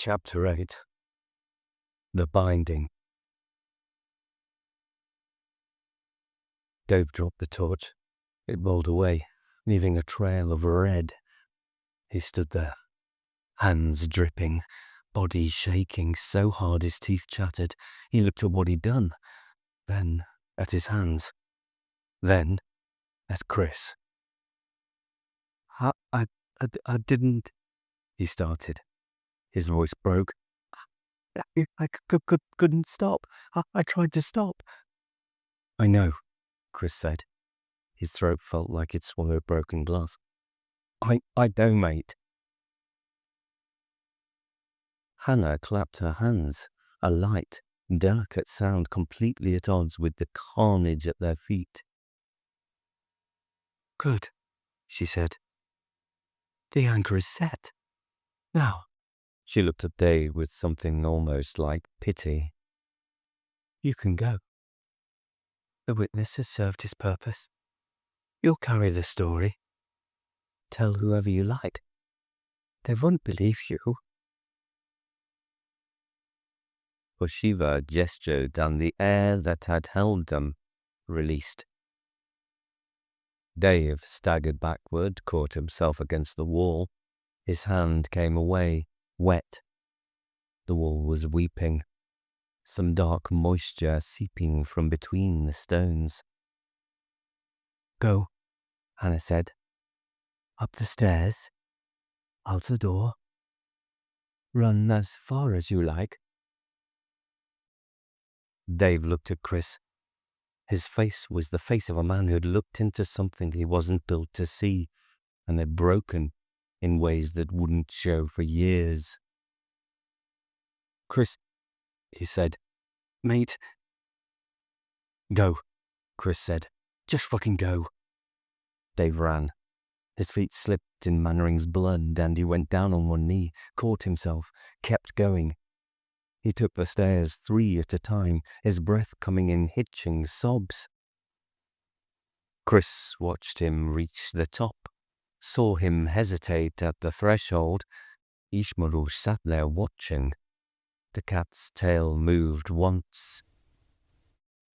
Chapter 8. The Binding. Dave dropped the torch. It rolled away, leaving a trail of red. He stood there, hands dripping, body shaking so hard his teeth chattered. He looked at what he'd done, then at his hands, then at Chris. I didn't, he started. His voice broke. I couldn't stop. I tried to stop. I know, Chris said. His throat felt like it swallowed broken glass. I know, mate. Hannah clapped her hands, a light, delicate sound completely at odds with the carnage at their feet. Good, she said. The anchor is set. Now, she looked at Dave with something almost like pity. You can go. The witness has served his purpose. You'll carry the story. Tell whoever you like. They won't believe you. Huseevo gestured, and the air that had held them released. Dave staggered backward, caught himself against the wall. His hand came away, wet. The wall was weeping, some dark moisture seeping from between the stones. Go, Hannah said. Up the stairs, out the door. Run as far as you like. Dave looked at Chris. His face was the face of a man who had looked into something he wasn't built to see, and had broken in ways that wouldn't show for years. Chris, he said. Mate. Go, Chris said. Just fucking go. Dave ran. His feet slipped in Mannering's blood, and he went down on one knee, caught himself, kept going. He took the stairs 3 at a time, his breath coming in hitching sobs. Chris watched him reach the top, saw him hesitate at the threshold. Eeshmeroosh sat there watching. The cat's tail moved once.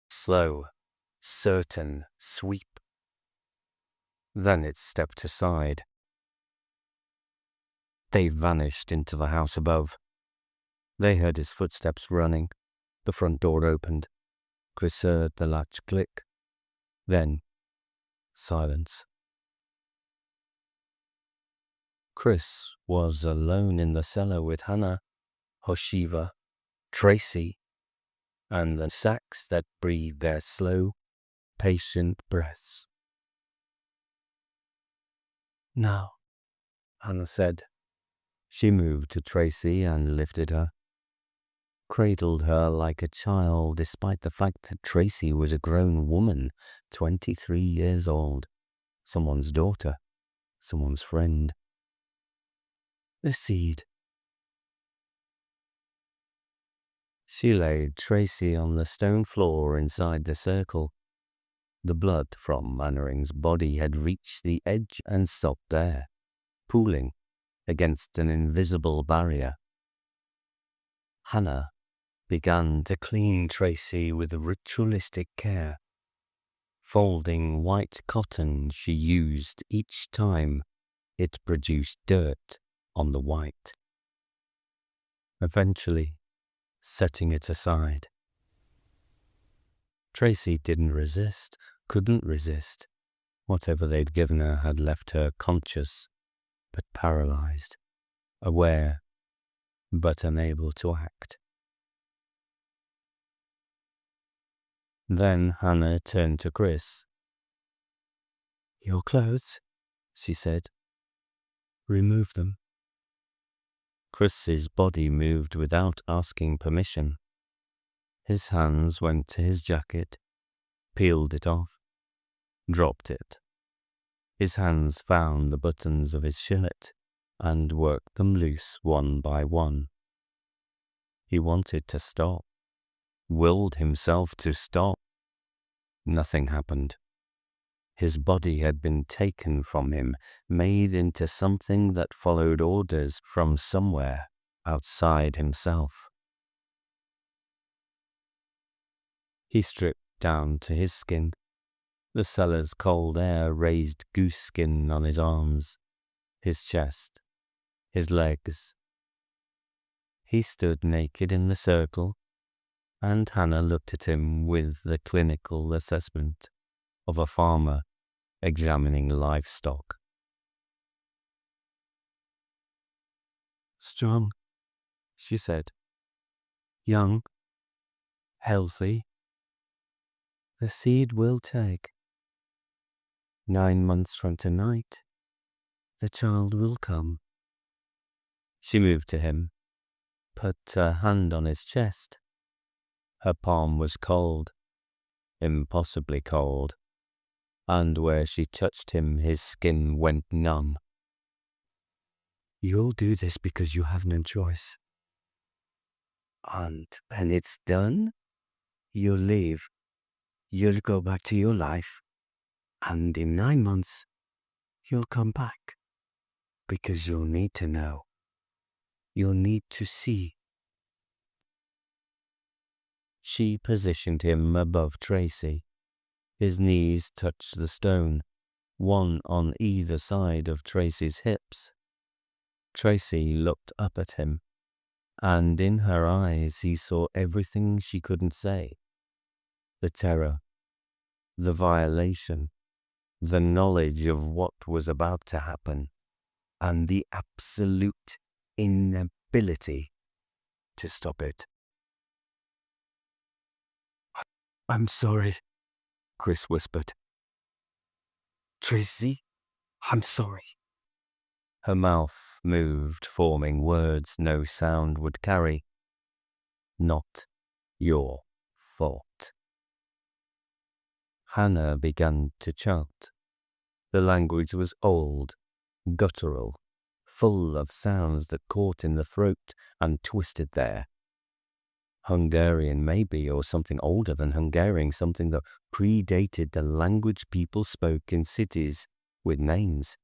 Slow, certain sweep. Then it stepped aside. Dave vanished into the house above. They heard his footsteps running. The front door opened. Chris heard the latch click. Then, silence. Chris was alone in the cellar with Hannah, Huseevo, Tracy, and the sacs that breathed their slow, patient breaths. Now, Hannah said. She moved to Tracy and lifted her. Cradled her like a child, despite the fact that Tracy was a grown woman, 23 years old, someone's daughter, someone's friend. The seed. She laid Tracy on the stone floor inside the circle. The blood from Mannering's body had reached the edge and stopped there, pooling against an invisible barrier. Hannah began to clean Tracy with ritualistic care. Folding white cotton she used each time it produced dirt on the white. Eventually, setting it aside. Tracy didn't resist, couldn't resist. Whatever they'd given her had left her conscious, but paralyzed, aware, but unable to act. Then Hannah turned to Chris. Your clothes, she said. Remove them. Chris's body moved without asking permission. His hands went to his jacket, peeled it off, dropped it. His hands found the buttons of his shillet and worked them loose one by one. He wanted to stop, willed himself to stop. Nothing happened. His body had been taken from him, made into something that followed orders from somewhere, outside himself. He stripped down to his skin. The cellar's cold air raised goose skin on his arms, his chest, his legs. He stood naked in the circle, and Hannah looked at him with the clinical assessment of a farmer examining livestock. "Strong," she said. "Young, healthy. The seed will take. 9 months from tonight, the child will come." She moved to him, put her hand on his chest. Her palm was cold, impossibly cold, and where she touched him, his skin went numb. "You'll do this because you have no choice. And when it's done, you'll leave. You'll go back to your life. And in 9 months, you'll come back. Because you'll need to know. You'll need to see." She positioned him above Tracy. His knees touched the stone, one on either side of Tracy's hips. Tracy looked up at him, and in her eyes he saw everything she couldn't say. The terror, the violation, the knowledge of what was about to happen, and the absolute inability to stop it. "I'm sorry," Chris whispered. "Tracy, I'm sorry." Her mouth moved, forming words no sound would carry. "Not your fault." Hannah began to chant. The language was old, guttural, full of sounds that caught in the throat and twisted there. Hungarian maybe, or something older than Hungarian, something that predated the language people spoke in cities with names.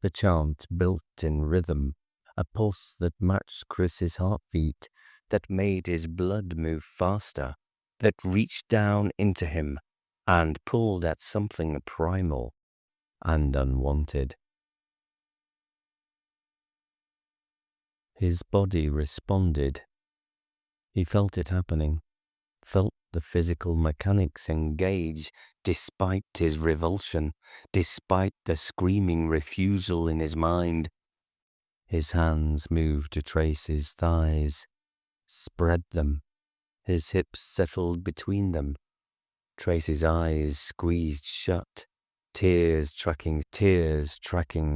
The chant built in rhythm, a pulse that matched Chris's heartbeat, that made his blood move faster, that reached down into him and pulled at something primal and unwanted. His body responded. He felt it happening, felt the physical mechanics engage despite his revulsion, despite the screaming refusal in his mind. His hands moved to Tracy's thighs, spread them. His hips settled between them. Tracy's eyes squeezed shut, tears tracking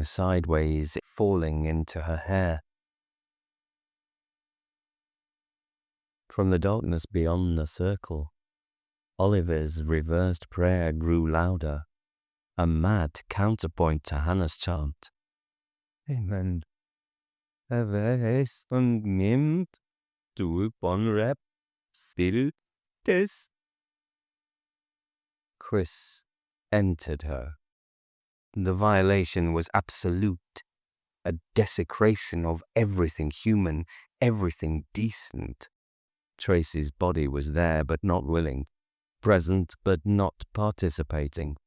sideways, falling into her hair. From the darkness beyond the circle, Oliver's reversed prayer grew louder, a mad counterpoint to Hannah's chant. "Amen. Und nimmt du Bonrep still des." Chris entered her. The violation was absolute, a desecration of everything human, everything decent. Tracy's body was there but not willing, present but not participating.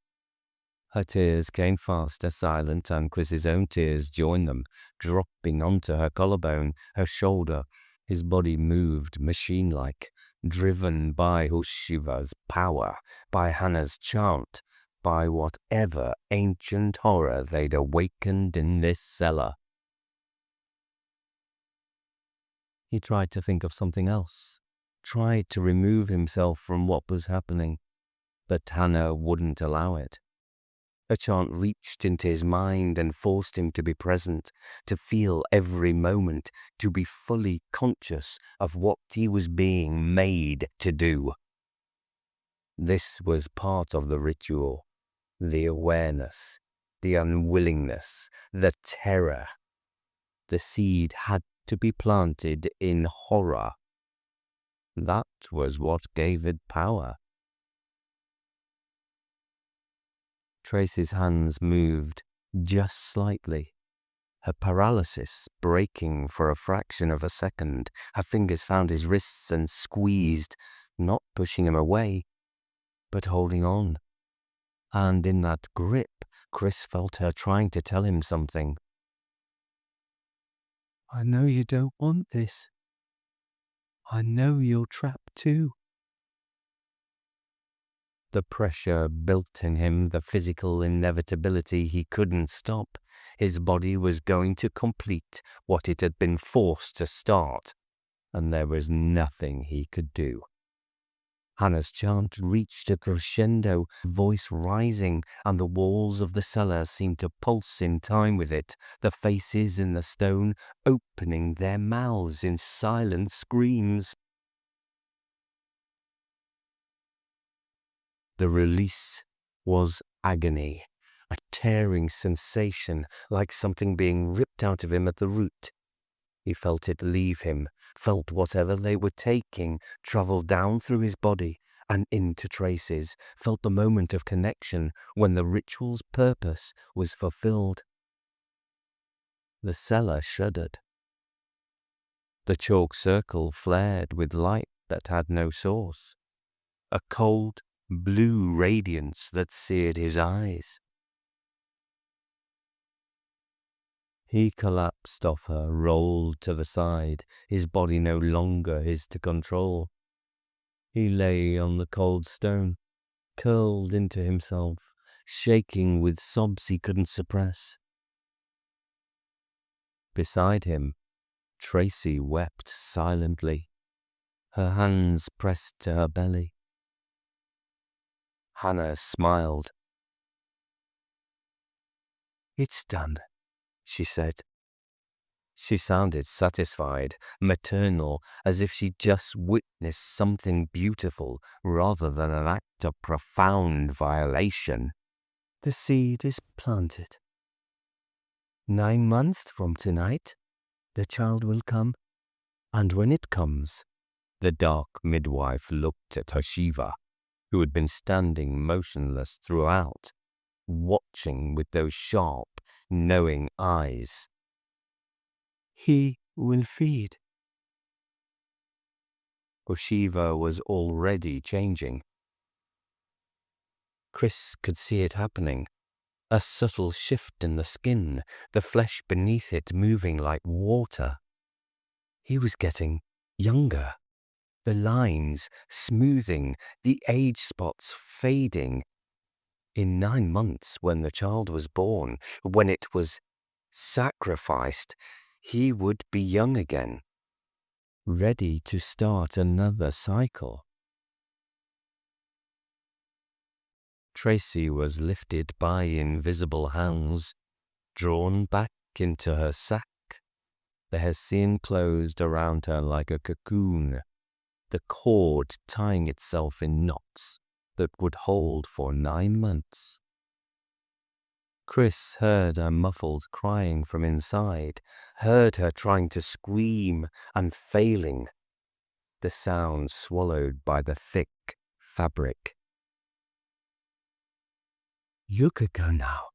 Her tears came faster, silent, and Chris's own tears joined them, dropping onto her collarbone, her shoulder. His body moved machine-like, driven by Huseevo's power, by Hannah's chant, by whatever ancient horror they'd awakened in this cellar. He tried to think of something else, tried to remove himself from what was happening, but Hannah wouldn't allow it. A chant reached into his mind and forced him to be present, to feel every moment, to be fully conscious of what he was being made to do. This was part of the ritual, the awareness, the unwillingness, the terror. The seed had to be planted in horror. That was what gave it power. Tracy's hands moved just slightly, her paralysis breaking for a fraction of a second. Her fingers found his wrists and squeezed, not pushing him away, but holding on. And in that grip, Chris felt her trying to tell him something. I know you don't want this. I know you're trapped too. The pressure built in him, the physical inevitability he couldn't stop. His body was going to complete what it had been forced to start, and there was nothing he could do. Hannah's chant reached a crescendo, voice rising, and the walls of the cellar seemed to pulse in time with it, the faces in the stone opening their mouths in silent screams. The release was agony, a tearing sensation like something being ripped out of him at the root. He felt it leave him, felt whatever they were taking travel down through his body and into traces, felt the moment of connection when the ritual's purpose was fulfilled. The cellar shuddered. The chalk circle flared with light that had no source, a cold, blue radiance that seared his eyes. He collapsed off her, rolled to the side, his body no longer his to control. He lay on the cold stone, curled into himself, shaking with sobs he couldn't suppress. Beside him, Tracy wept silently, her hands pressed to her belly. Hannah smiled. "It's done," she said. She sounded satisfied, maternal, as if she'd just witnessed something beautiful rather than an act of profound violation. "The seed is planted. 9 months from tonight, the child will come, and when it comes," the dark midwife looked at Huseevo, who had been standing motionless throughout, watching with those sharp, knowing eyes. "He will feed." Huseevo was already changing. Chris could see it happening. A subtle shift in the skin, the flesh beneath it moving like water. He was getting younger. The lines smoothing, the age spots fading. In 9 months, when the child was born, when it was sacrificed, he would be young again, ready to start another cycle. Tracy was lifted by invisible hands, drawn back into her sack, the hessian closed around her like a cocoon, the cord tying itself in knots that would hold for 9 months. Chris heard her muffled crying from inside, heard her trying to scream and failing, the sound swallowed by the thick fabric. "You could go now,"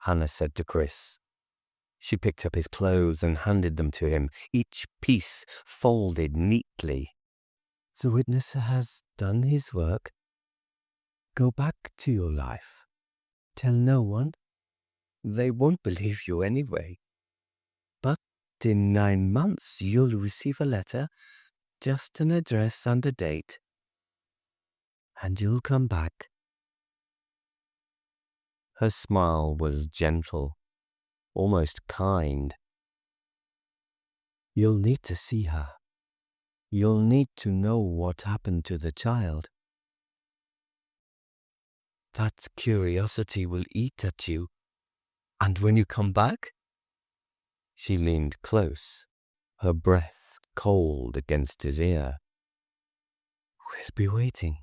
Hannah said to Chris. She picked up his clothes and handed them to him, each piece folded neatly. "The witness has done his work. Go back to your life. Tell no one. They won't believe you anyway. But in 9 months you'll receive a letter, just an address and a date. And you'll come back." Her smile was gentle, almost kind. "You'll need to see her. You'll need to know what happened to the child. That curiosity will eat at you. And when you come back?" She leaned close, her breath cold against his ear. "We'll be waiting."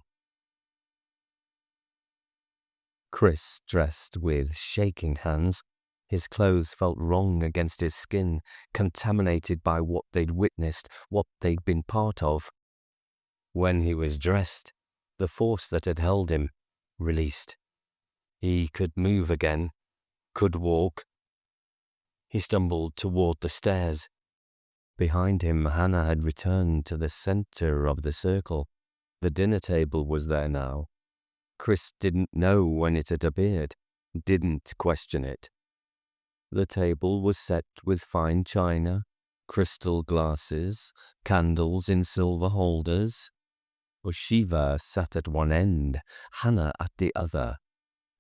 Chris dressed with shaking hands. His clothes felt wrong against his skin, contaminated by what they'd witnessed, what they'd been part of. When he was dressed, the force that had held him released. He could move again, could walk. He stumbled toward the stairs. Behind him, Hannah had returned to the center of the circle. The dinner table was there now. Chris didn't know when it had appeared, didn't question it. The table was set with fine china, crystal glasses, candles in silver holders. Huseevo sat at one end, Hannah at the other.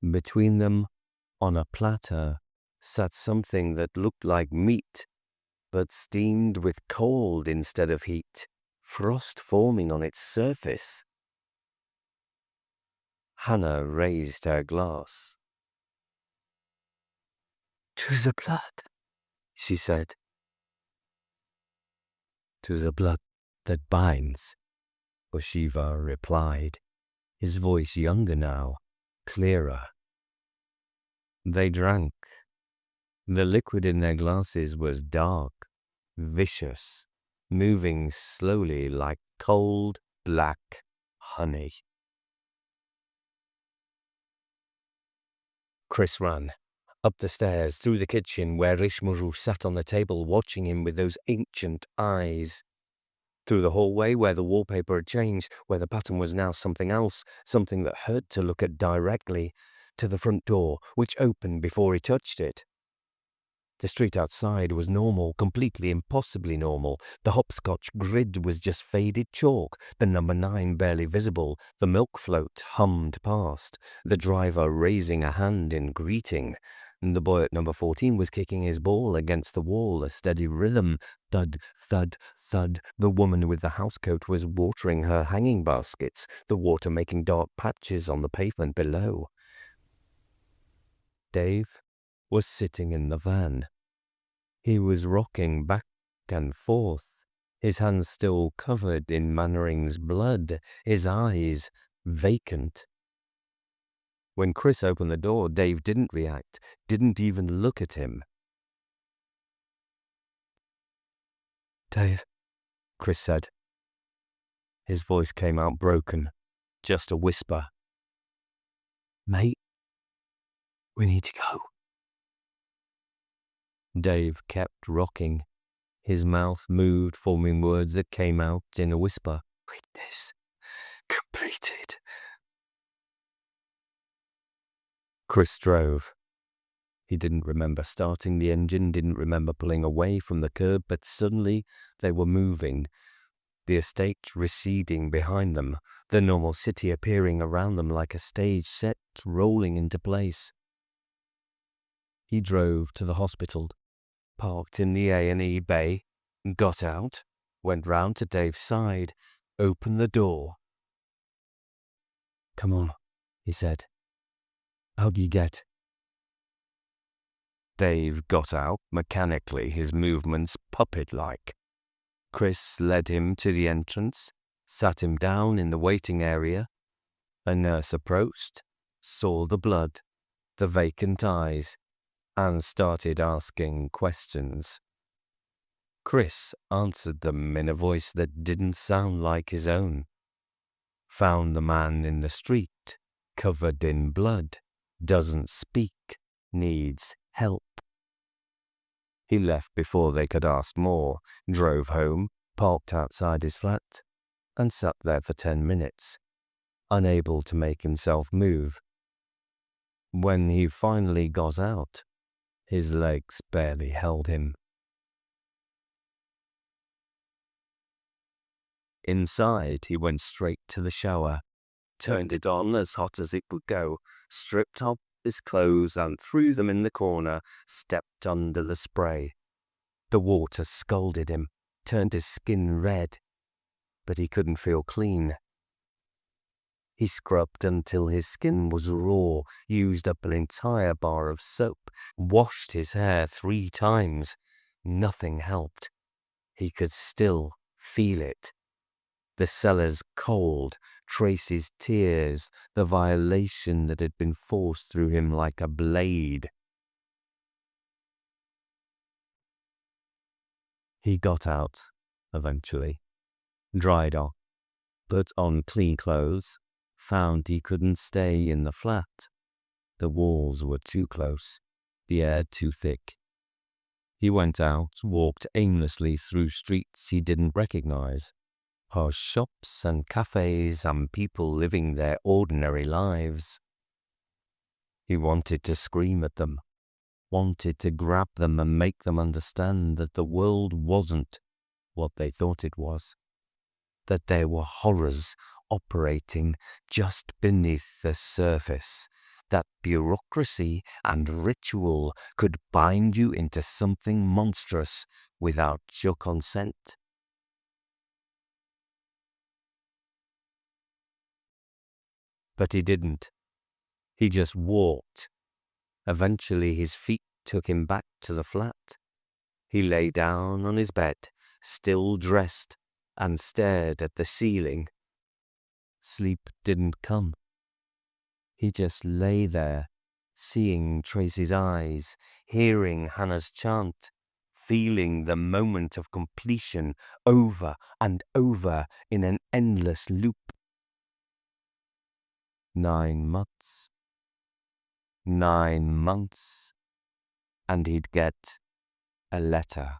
Between them, on a platter, sat something that looked like meat, but steamed with cold instead of heat, frost forming on its surface. Hannah raised her glass. "To the blood," she said. "To the blood that binds," Huseevo replied, his voice younger now, clearer. They drank. The liquid in their glasses was dark, vicious, moving slowly like cold, black honey. Chris ran. Up the stairs, through the kitchen, where Eeshmeroosh sat on the table watching him with those ancient eyes. Through the hallway, where the wallpaper had changed, where the pattern was now something else, something that hurt to look at directly, to the front door, which opened before he touched it. The street outside was normal, completely impossibly normal. The hopscotch grid was just faded chalk, the number 9 barely visible, the milk float hummed past, the driver raising a hand in greeting. The boy at number 14 was kicking his ball against the wall, a steady rhythm, thud, thud, thud. The woman with the housecoat was watering her hanging baskets, the water making dark patches on the pavement below. Dave was sitting in the van. He was rocking back and forth, his hands still covered in Mannering's blood, his eyes vacant. When Chris opened the door, Dave didn't react, didn't even look at him. "Dave," Chris said. His voice came out broken, just a whisper. "Mate, we need to go." Dave kept rocking. His mouth moved, forming words that came out in a whisper. "Witness completed." Chris drove. He didn't remember starting the engine, didn't remember pulling away from the curb, but suddenly they were moving. The estate receding behind them, the normal city appearing around them like a stage set rolling into place. He drove to the hospital, parked in the A&E bay, got out, went round to Dave's side, opened the door. "Come on," he said. "How do you get?" Dave got out mechanically, his movements puppet-like. Chris led him to the entrance, sat him down in the waiting area. A nurse approached, saw the blood, the vacant eyes, and started asking questions. Chris answered them in a voice that didn't sound like his own. Found the man in the street, covered in blood, doesn't speak, needs help. He left before they could ask more, drove home, parked outside his flat, and sat there for 10 minutes, unable to make himself move. When he finally got out, his legs barely held him. Inside, he went straight to the shower, turned it on as hot as it would go, stripped off his clothes and threw them in the corner, stepped under the spray. The water scalded him, turned his skin red, but he couldn't feel clean. He scrubbed until his skin was raw, used up an entire bar of soap, washed his hair 3 times. Nothing helped. He could still feel it. The cellar's cold, Tracy's tears, the violation that had been forced through him like a blade. He got out, eventually, dried off, put on clean clothes, found he couldn't stay in the flat. The walls were too close, the air too thick. He went out, walked aimlessly through streets he didn't recognize, past shops and cafes and people living their ordinary lives. He wanted to scream at them, wanted to grab them and make them understand that the world wasn't what they thought it was, that there were horrors operating just beneath the surface, that bureaucracy and ritual could bind you into something monstrous without your consent. But he didn't. He just walked. Eventually his feet took him back to the flat. He lay down on his bed, still dressed, and stared at the ceiling. Sleep didn't come. He just lay there, seeing Tracy's eyes, hearing Hannah's chant, feeling the moment of completion over and over in an endless loop. 9 months. 9 months. And he'd get a letter.